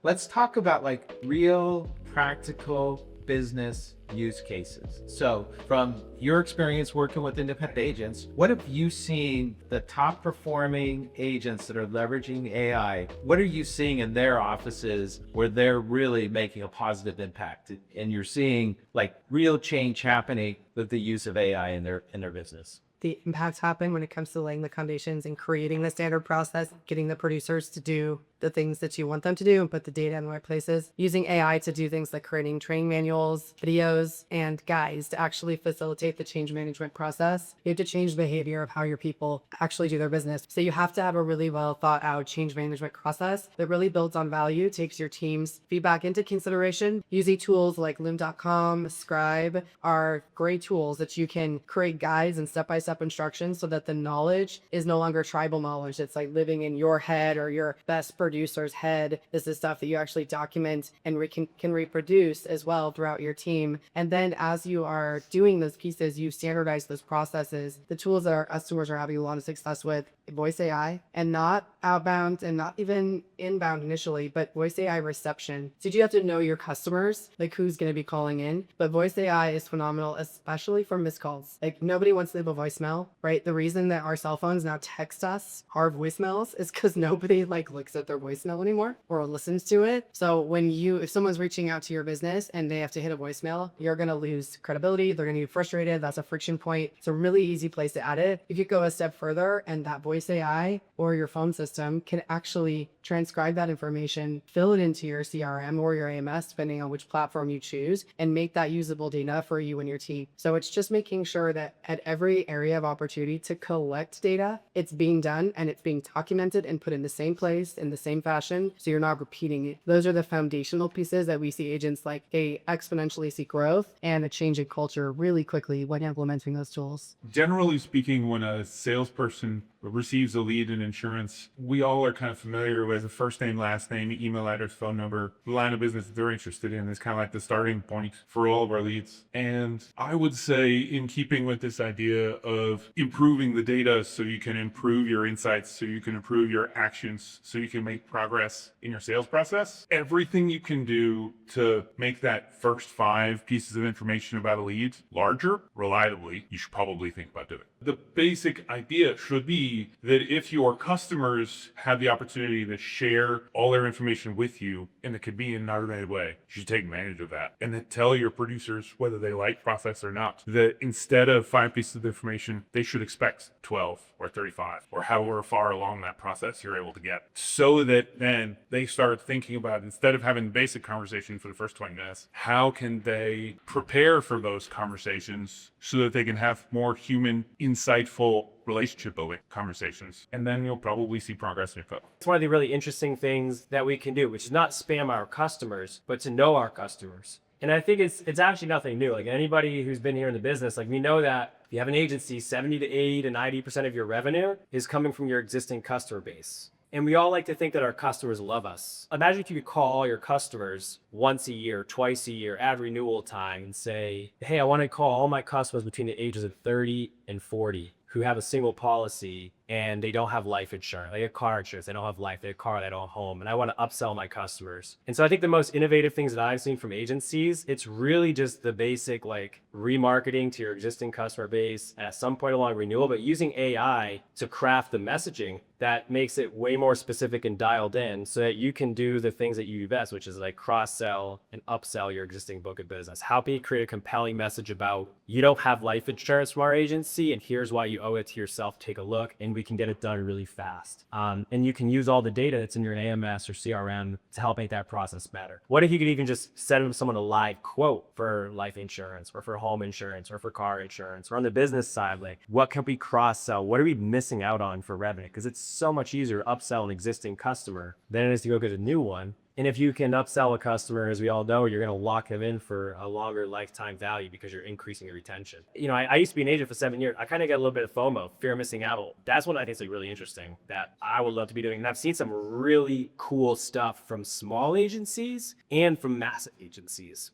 Let's talk about like real practical business use cases. So from your experience working with independent agents, what have you seen the top performing agents that are leveraging AI? What are you seeing in their offices where they're really making a positive impact? And you're seeing like real change happening with the use of AI in their business. The impacts happen when it comes to laying the foundations and creating the standard process, getting the producers to do the things that you want them to do and put the data in the right places, using AI to do things like creating training manuals, videos, and guides to actually facilitate the change management process. You have to change the behavior of how your people actually do their business. So you have to have a really well thought out change management process that really builds on value, takes your team's feedback into consideration. Using tools like loom.com, Scribe are great tools that you can create guides and step-by-step instructions so that the knowledge is no longer tribal knowledge. It's like living in your head or your best producer's head. This is stuff that you actually document and can reproduce as well throughout your team. And then as you are doing those pieces, you standardize those processes. The tools that our customers are having a lot of success with, voice AI, and not outbound and not even inbound initially, but voice AI reception. So you have to know your customers, like who's going to be calling in. But voice AI is phenomenal, especially for missed calls. Like nobody wants to leave a voicemail, right? The reason that our cell phones now text us our voicemails is because nobody like looks at their voicemail anymore or listens to it. So if someone's reaching out to your business and they have to hit a voicemail, you're going to lose credibility. They're going to be frustrated. That's a friction point. It's a really easy place to add it. If you go a step further and that voice AI or your phone system can actually transcribe that information, fill it into your CRM or your AMS, depending on which platform you choose, and make that usable data for you and your team. So it's just making sure that at every area of opportunity to collect data, it's being done and it's being documented and put in the same place in the same fashion. So you're not repeating it. Those are the foundational pieces that we see agents like they exponentially see growth and a change in culture really quickly when implementing those tools. Generally speaking, when a salesperson receives a lead in insurance, we all are kind of familiar with a first name, last name, email address, phone number, the line of business that they're interested in is kind of like the starting point for all of our leads. And I would say, in keeping with this idea of improving the data so you can improve your insights, so you can improve your actions, so you can make progress in your sales process, everything you can do to make that first 5 pieces of information about a lead larger, reliably, you should probably think about doing. The basic idea should be that if your customers have the opportunity to share all their information with you, and it could be in an automated way, you should take advantage of that. And then tell your producers whether they like process or not, that instead of 5 pieces of information, they should expect 12 or 35 or however far along that process you're able to get, so that then they start thinking about, instead of having the basic conversation for the first 20 minutes, how can they prepare for those conversations so that they can have more human, insightful, relationship building conversations. And then you'll probably see progress in your code. It's one of the really interesting things that we can do, which is not spam our customers, but to know our customers. And I think it's actually nothing new. Like anybody who's been here in the business, like we know that if you have an agency, 70 to 80 to 90% of your revenue is coming from your existing customer base. And we all like to think that our customers love us. Imagine if you could call all your customers once a year, twice a year, at renewal time and say, hey, I want to call all my customers between the ages of 30 and 40 who have a single policy and they don't have life insurance. They have car insurance, they don't have life, they have car, they don't have home, and I want to upsell my customers. And so I think the most innovative things that I've seen from agencies, it's really just the basic like remarketing to your existing customer base at some point along renewal, but using AI to craft the messaging that makes it way more specific and dialed in so that you can do the things that you do best, which is like cross-sell and upsell your existing book of business. How can you create a compelling message about you don't have life insurance from our agency and here's why you owe it to yourself, take a look, and we can get it done really fast. And you can use all the data that's in your AMS or CRM to help make that process better. What if you could even just send someone a live quote for life insurance or for home insurance or for car insurance, or on the business side, like what can we cross-sell? What are we missing out on for revenue? Because it's so much easier to upsell an existing customer than it is to go get a new one. And if you can upsell a customer, as we all know, you're going to lock them in for a longer lifetime value because you're increasing your retention. You know, I used to be an agent for 7 years. I kind of get a little bit of FOMO, fear of missing out. That's what I think is like really interesting that I would love to be doing. And I've seen some really cool stuff from small agencies and from massive agencies.